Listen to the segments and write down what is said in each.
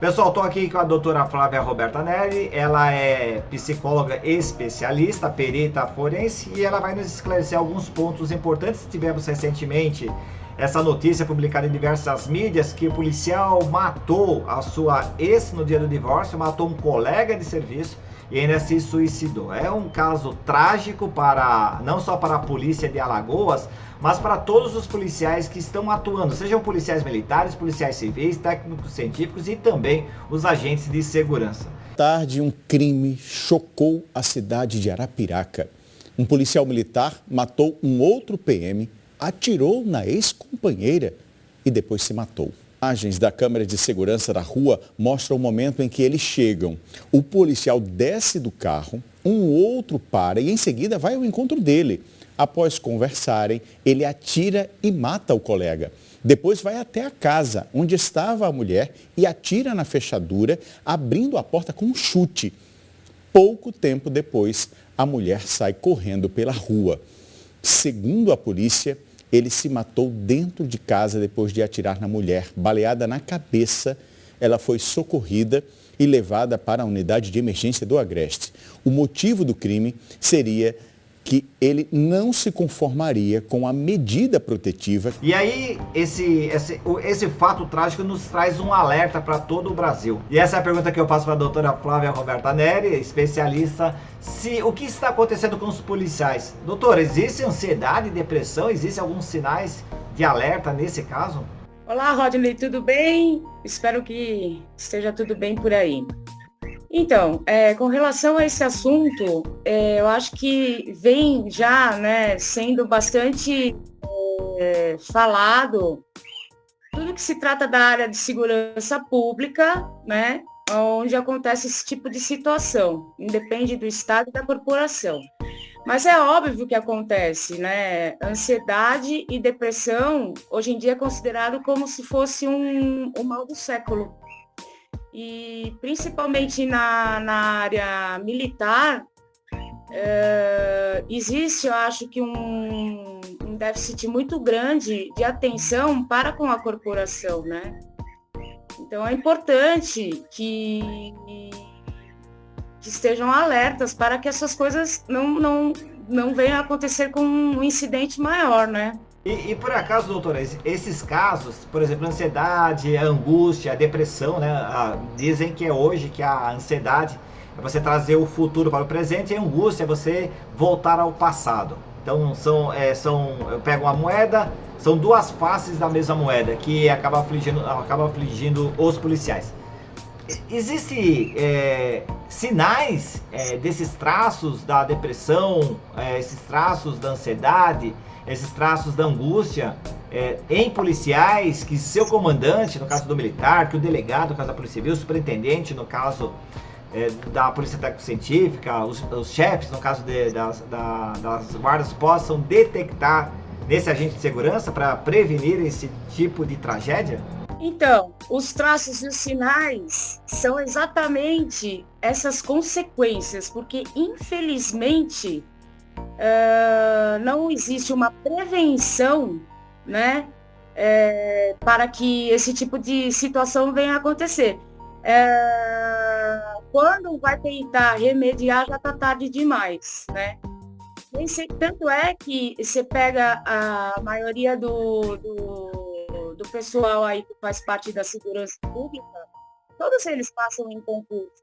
Pessoal, estou aqui com a doutora Flávia Roberta Neri, ela é psicóloga especialista, perita forense, e ela vai nos esclarecer alguns pontos importantes. Tivemos recentemente essa notícia publicada em diversas mídias que o policial matou a sua ex no dia do divórcio, matou um colega de serviço e ainda se suicidou. É um caso trágico não só para a polícia de Alagoas, mas para todos os policiais que estão atuando, sejam policiais militares, policiais civis, técnicos científicos e também os agentes de segurança. Tarde, um crime chocou a cidade de Arapiraca. Um policial militar matou um outro PM, atirou na ex-companheira e depois se matou. Imagens da câmera de segurança da rua mostram o momento em que eles chegam. O policial desce do carro, um outro para e em seguida vai ao encontro dele. Após conversarem, ele atira e mata o colega. Depois vai até a casa onde estava a mulher e atira na fechadura, abrindo a porta com um chute. Pouco tempo depois, a mulher sai correndo pela rua. Segundo a polícia, ele se matou dentro de casa depois de atirar na mulher. Baleada na cabeça, ela foi socorrida e levada para a unidade de emergência do Agreste. O motivo do crime seria que ele não se conformaria com a medida protetiva. E aí, esse fato trágico nos traz um alerta para todo o Brasil. E essa é a pergunta que eu faço para a doutora Flávia Roberta Neri, especialista. O que está acontecendo com os policiais? Doutora, existe ansiedade, depressão? Existem alguns sinais de alerta nesse caso? Olá, Rodney, tudo bem? Espero que esteja tudo bem por aí. Então, com relação a esse assunto, eu acho que vem já, sendo bastante falado tudo que se trata da área de segurança pública, onde acontece esse tipo de situação, independe do estado e da corporação. Mas é óbvio que acontece, Ansiedade e depressão, hoje em dia é considerado como se fosse um mal do século. E principalmente na área militar, existe, eu acho que um déficit muito grande de atenção para com a corporação, Então é importante que estejam alertas para que essas coisas não venham a acontecer com um incidente maior, E por acaso, doutora, esses casos, por exemplo, a ansiedade, a angústia, a depressão, dizem que é hoje que a ansiedade é você trazer o futuro para o presente e a angústia é você voltar ao passado. Então, eu pego uma moeda, são duas faces da mesma moeda que acaba afligindo os policiais. Existem sinais desses traços da depressão, esses traços da ansiedade, esses traços da angústia em policiais, que seu comandante, no caso do militar, que o delegado, no caso da Polícia Civil, o superintendente, no caso da Polícia Técnico-Científica, os chefes, no caso das guardas, possam detectar nesse agente de segurança para prevenir esse tipo de tragédia? Então, os traços e os sinais são exatamente essas consequências, porque infelizmente não existe uma prevenção, para que esse tipo de situação venha a acontecer. Quando vai tentar remediar, já está tarde demais, Tanto é que você pega a maioria do pessoal aí que faz parte da segurança pública, todos eles passam em concurso,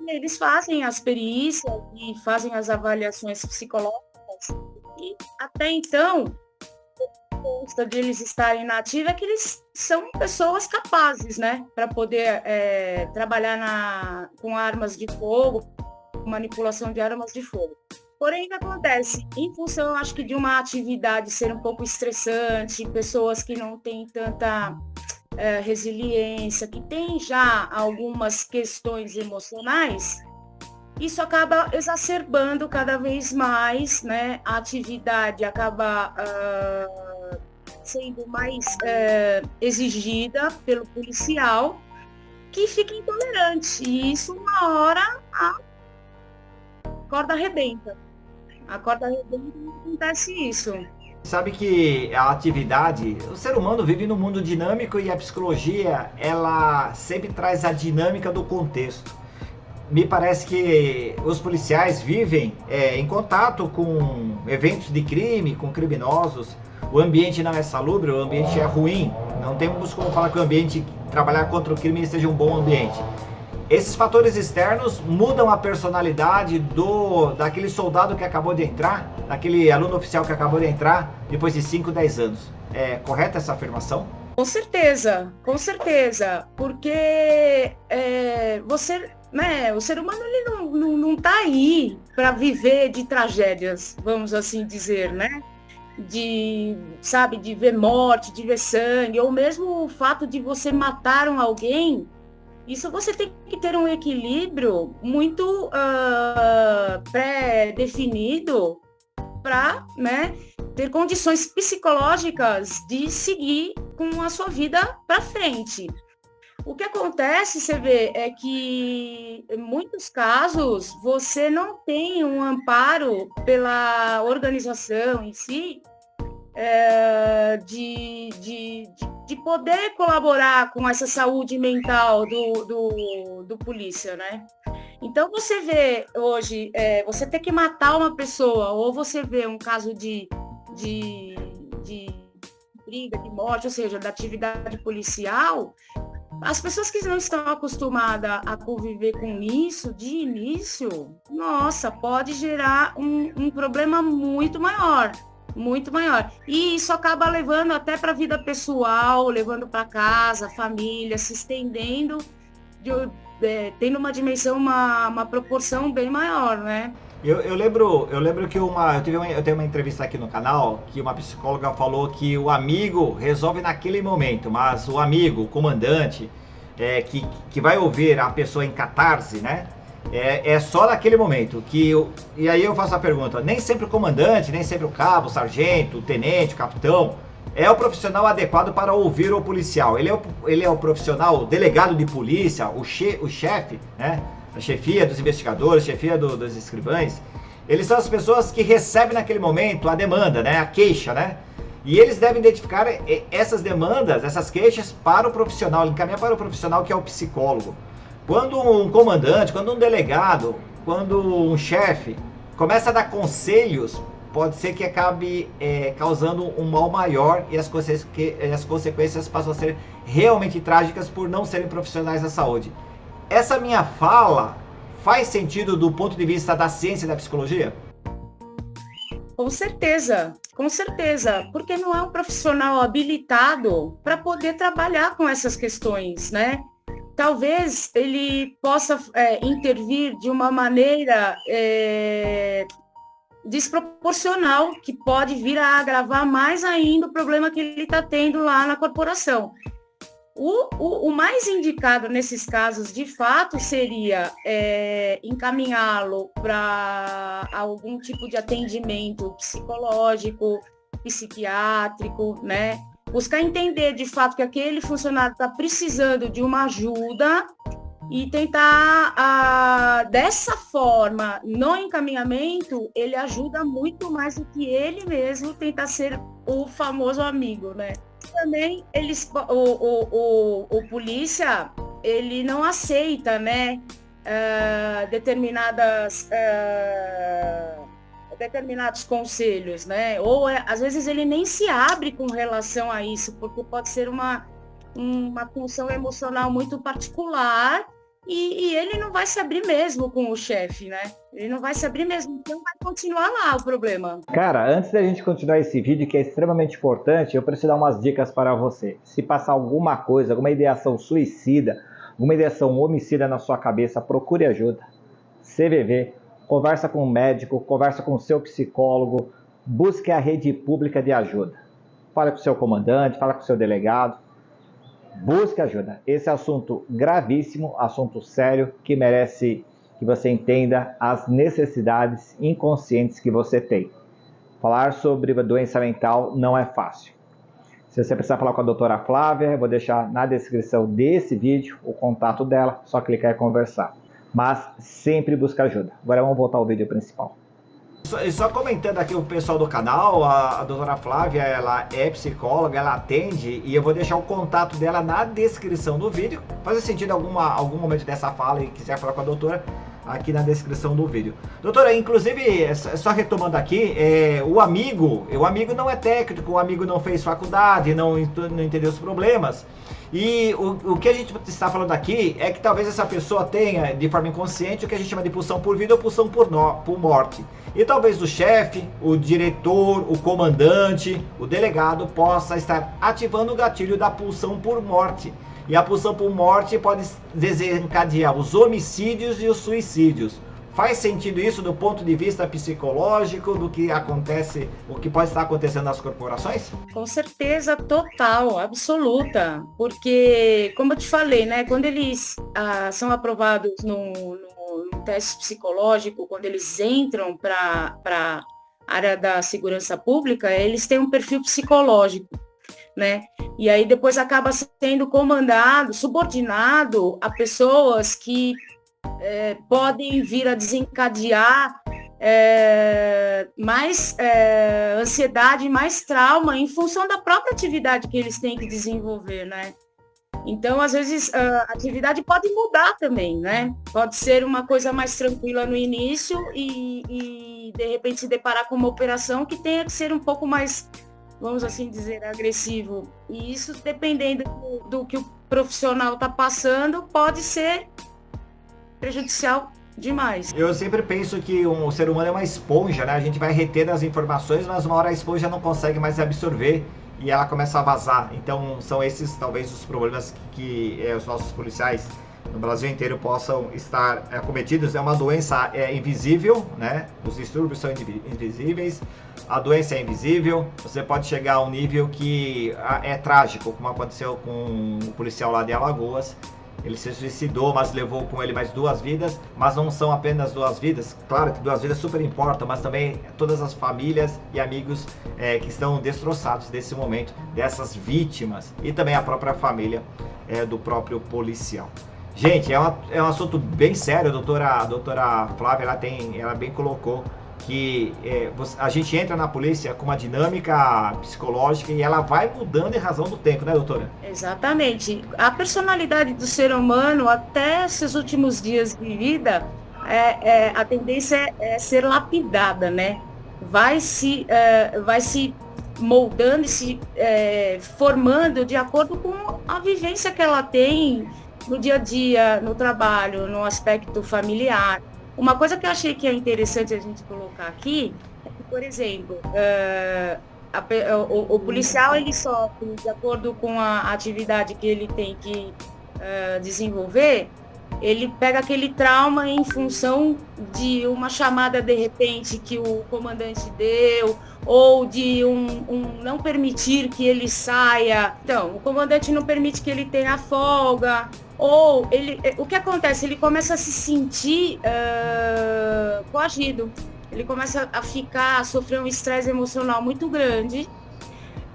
Eles fazem as perícias e fazem as avaliações psicológicas e até então, consta de eles estarem na ativa é que eles são pessoas capazes, para poder trabalhar com armas de fogo, manipulação de armas de fogo. Porém, o que acontece? Em função, acho que de uma atividade ser um pouco estressante, pessoas que não têm tanta resiliência, que têm já algumas questões emocionais, isso acaba exacerbando cada vez mais, A atividade acaba sendo mais exigida pelo policial, que fica intolerante. E isso, uma hora, a corda arrebenta. A corda arrebenta e acontece isso. Sabe que a atividade, o ser humano vive num mundo dinâmico e a psicologia, ela sempre traz a dinâmica do contexto. Me parece que os policiais vivem em contato com eventos de crime, com criminosos. O ambiente não é salubre, o ambiente é ruim. Não temos como falar que o ambiente, trabalhar contra o crime seja um bom ambiente. Esses fatores externos mudam a personalidade daquele soldado que acabou de entrar, daquele aluno oficial que acabou de entrar depois de 5, 10 anos. É correta essa afirmação? Com certeza, porque o ser humano ele não tá aí para viver de tragédias, vamos assim dizer, né? De ver morte, de ver sangue, ou mesmo o fato de você matar alguém. Isso você tem que ter um equilíbrio muito pré-definido para, né, ter condições psicológicas de seguir com a sua vida para frente. O que acontece, você vê, é que em muitos casos você não tem um amparo pela organização em si de poder colaborar com essa saúde mental do polícia, né? Então você vê hoje, você ter que matar uma pessoa, ou você vê um caso de briga, de morte, ou seja, da atividade policial, as pessoas que não estão acostumadas a conviver com isso de início, nossa, pode gerar um problema muito maior. Muito maior. E isso acaba levando até para a vida pessoal, levando para casa, família, se estendendo, tendo uma dimensão, uma proporção bem maior, né? Eu lembro que eu tenho uma entrevista aqui no canal que uma psicóloga falou que o amigo resolve naquele momento, mas o amigo, o comandante, que vai ouvir a pessoa em catarse, né? É só naquele momento e aí eu faço a pergunta, nem sempre o comandante, nem sempre o cabo, o sargento, o tenente, o capitão é o profissional adequado para ouvir o policial. Ele é o profissional, o delegado de polícia, o chefe, né? A chefia dos investigadores, chefia dos escrivães. Eles são as pessoas que recebem naquele momento a demanda, né? A queixa, né? E eles devem identificar essas demandas, essas queixas para o profissional, encaminhar para o profissional que é o psicólogo. Quando um comandante, quando um delegado, quando um chefe começa a dar conselhos, pode ser que acabe causando um mal maior e as consequências passam a ser realmente trágicas por não serem profissionais da saúde. Essa minha fala faz sentido do ponto de vista da ciência e da psicologia? Com certeza, porque não é um profissional habilitado para poder trabalhar com essas questões, né? Talvez ele possa intervir de uma maneira desproporcional, que pode vir a agravar mais ainda o problema que ele está tendo lá na corporação. O mais indicado nesses casos, de fato, seria encaminhá-lo para algum tipo de atendimento psicológico, psiquiátrico, né? Buscar entender de fato que aquele funcionário está precisando de uma ajuda e tentar, dessa forma, no encaminhamento, ele ajuda muito mais do que ele mesmo tentar ser o famoso amigo, né? Também o polícia, ele não aceita, né, determinados conselhos, né? Ou às vezes ele nem se abre com relação a isso, porque pode ser uma função emocional muito particular e ele não vai se abrir mesmo com o chefe, né? Ele não vai se abrir mesmo, então vai continuar lá o problema. Cara, antes da gente continuar esse vídeo, que é extremamente importante, eu preciso dar umas dicas para você. Se passar alguma coisa, alguma ideação suicida, alguma ideação homicida na sua cabeça, procure ajuda. CVV. Conversa com o médico, conversa com o seu psicólogo, busque a rede pública de ajuda. Fale com o seu comandante, fale com o seu delegado, busque ajuda. Esse é assunto gravíssimo, assunto sério, que merece que você entenda as necessidades inconscientes que você tem. Falar sobre doença mental não é fácil. Se você precisar falar com a doutora Flávia, eu vou deixar na descrição desse vídeo o contato dela, só clicar e conversar. Mas sempre busca ajuda. Agora vamos voltar ao vídeo principal. Só comentando aqui o pessoal do canal, a doutora Flávia, ela é psicóloga, ela atende, e eu vou deixar o contato dela na descrição do vídeo. Faz sentido algum momento dessa fala e quiser falar com a doutora, aqui na descrição do vídeo. Doutora, inclusive, só retomando aqui, o amigo não é técnico, o amigo não fez faculdade, não entendeu os problemas. E o que a gente está falando aqui é que talvez essa pessoa tenha, de forma inconsciente, o que a gente chama de pulsão por vida ou pulsão por morte. E talvez o chefe, o diretor, o comandante, o delegado possa estar ativando o gatilho da pulsão por morte. E a pulsão por morte pode desencadear os homicídios e os suicídios. Faz sentido isso do ponto de vista psicológico, do que acontece, o que pode estar acontecendo nas corporações? Com certeza, total, absoluta. Porque, como eu te falei, né, quando eles são aprovados no teste psicológico, quando eles entram para a área da segurança pública, eles têm um perfil psicológico, né? E aí depois acaba sendo comandado, subordinado a pessoas que podem vir a desencadear mais ansiedade, mais trauma em função da própria atividade que eles têm que desenvolver, né? Então, às vezes, a atividade pode mudar também, né? Pode ser uma coisa mais tranquila no início e de repente, se deparar com uma operação que tenha que ser um pouco mais, vamos assim dizer, agressivo. E isso, dependendo do que o profissional está passando, pode ser prejudicial demais. Eu sempre penso que o ser humano é uma esponja, né? A gente vai retendo as informações, mas uma hora a esponja não consegue mais absorver e ela começa a vazar. Então são esses talvez os problemas que os nossos policiais no Brasil inteiro possam estar acometidos. É uma doença invisível, né? Os distúrbios são invisíveis, a doença é invisível, você pode chegar a um nível que é trágico, como aconteceu com o policial lá de Alagoas. Ele se suicidou, mas levou com ele mais 2 vidas, mas não são apenas 2 vidas, claro que 2 vidas super importam, mas também todas as famílias e amigos que estão destroçados desse momento, dessas vítimas, e também a própria família do próprio policial. Gente, é um assunto bem sério, a doutora Flávia, ela bem colocou que a gente entra na polícia com uma dinâmica psicológica e ela vai mudando em razão do tempo, né, doutora? Exatamente. A personalidade do ser humano, até seus últimos dias de vida, a tendência é ser lapidada, né? Vai se moldando e se formando de acordo com a vivência que ela tem no dia a dia, no trabalho, no aspecto familiar. Uma coisa que eu achei que é interessante a gente colocar aqui é que, por exemplo, o policial ele sofre de acordo com a atividade que ele tem que desenvolver, ele pega aquele trauma em função de uma chamada de repente que o comandante deu, ou de um não permitir que ele saia. Então, o comandante não permite que ele tenha folga, ou o que acontece? Ele começa a se sentir coagido, ele começa a sofrer um estresse emocional muito grande.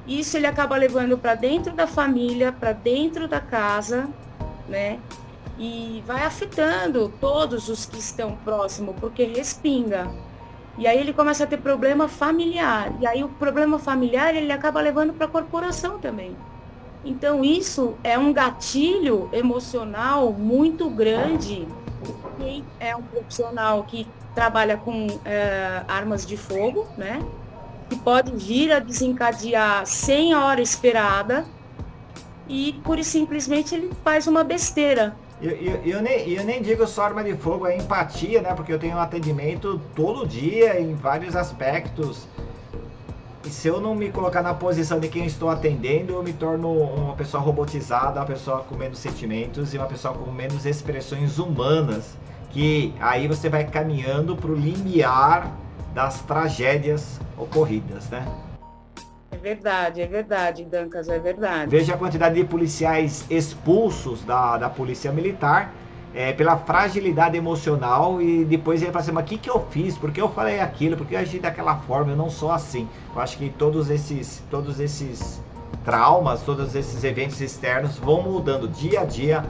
Isso ele acaba levando para dentro da família, para dentro da casa, né? E vai afetando todos os que estão próximos, porque respinga. E aí ele começa a ter problema familiar. E aí o problema familiar ele acaba levando para a corporação também. Então isso é um gatilho emocional muito grande. Quem é um profissional que trabalha com armas de fogo, né? Que pode vir a desencadear sem a hora esperada e pura e simplesmente ele faz uma besteira. Eu nem digo só arma de fogo, é empatia, né? Porque eu tenho um atendimento todo dia em vários aspectos. E se eu não me colocar na posição de quem estou atendendo, eu me torno uma pessoa robotizada, uma pessoa com menos sentimentos e uma pessoa com menos expressões humanas. Que aí você vai caminhando para o limiar das tragédias ocorridas, né? É verdade, Dancas, é verdade. Veja a quantidade de policiais expulsos da polícia militar pela fragilidade emocional e depois ele fala assim, mas o que eu fiz? Por que eu falei aquilo? Por que eu agi daquela forma? Eu não sou assim. Eu acho que todos esses traumas, todos esses eventos externos vão mudando dia a dia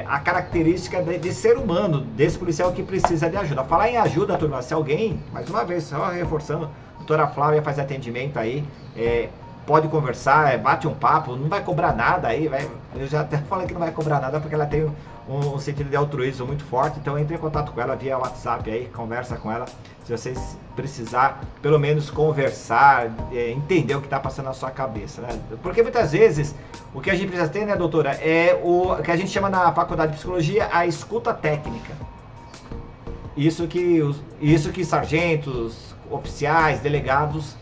a característica de ser humano, desse policial que precisa de ajuda. Falar em ajuda, turma, se alguém, mais uma vez, só reforçando, a doutora Flávia faz atendimento aí, pode conversar, bate um papo, não vai cobrar nada aí, eu já até falei que não vai cobrar nada porque ela tem um sentido de altruísmo muito forte, então entre em contato com ela via WhatsApp aí, conversa com ela, se vocês precisar, pelo menos conversar, entender o que está passando na sua cabeça, né? Porque muitas vezes o que a gente precisa ter, né, doutora, é o que a gente chama na faculdade de psicologia a escuta técnica. Isso que sargentos, oficiais, delegados,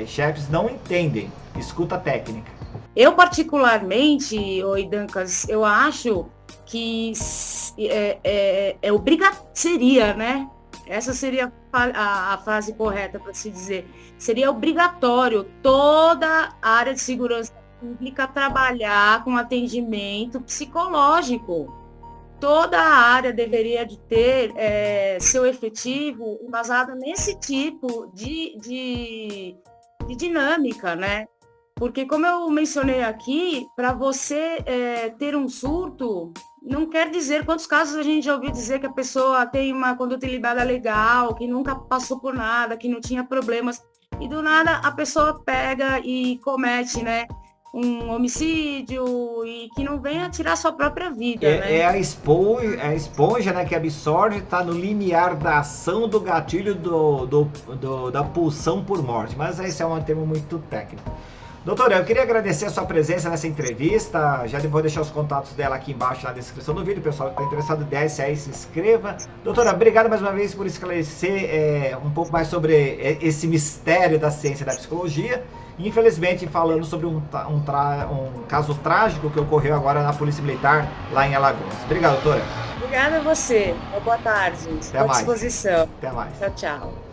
chefes não entendem, escuta técnica. Eu particularmente, Dancas, eu acho que seria, né? Essa seria a frase correta para se dizer. Seria obrigatório toda a área de segurança pública trabalhar com atendimento psicológico. Toda a área deveria de ter seu efetivo embasado nesse tipo de dinâmica, né? Porque, como eu mencionei aqui, para você ter um surto, não quer dizer quantos casos a gente já ouviu dizer que a pessoa tem uma conduta ilibada legal, que nunca passou por nada, que não tinha problemas, e do nada a pessoa pega e comete, né, um homicídio e que não venha tirar sua própria vida, né? É a esponja, né, que absorve, está no limiar da ação do gatilho da pulsão por morte, mas esse é um termo muito técnico. Doutora, eu queria agradecer a sua presença nessa entrevista. Já vou deixar os contatos dela aqui embaixo na descrição do vídeo. Pessoal que está interessado, desce aí, se inscreva. Doutora, obrigado mais uma vez por esclarecer um pouco mais sobre esse mistério da ciência da psicologia. Infelizmente, falando sobre um caso trágico que ocorreu agora na Polícia Militar, lá em Alagoas. Obrigado, doutora. Obrigada a você. Boa tarde. Até mais. À disposição. Até mais. Tchau, tchau.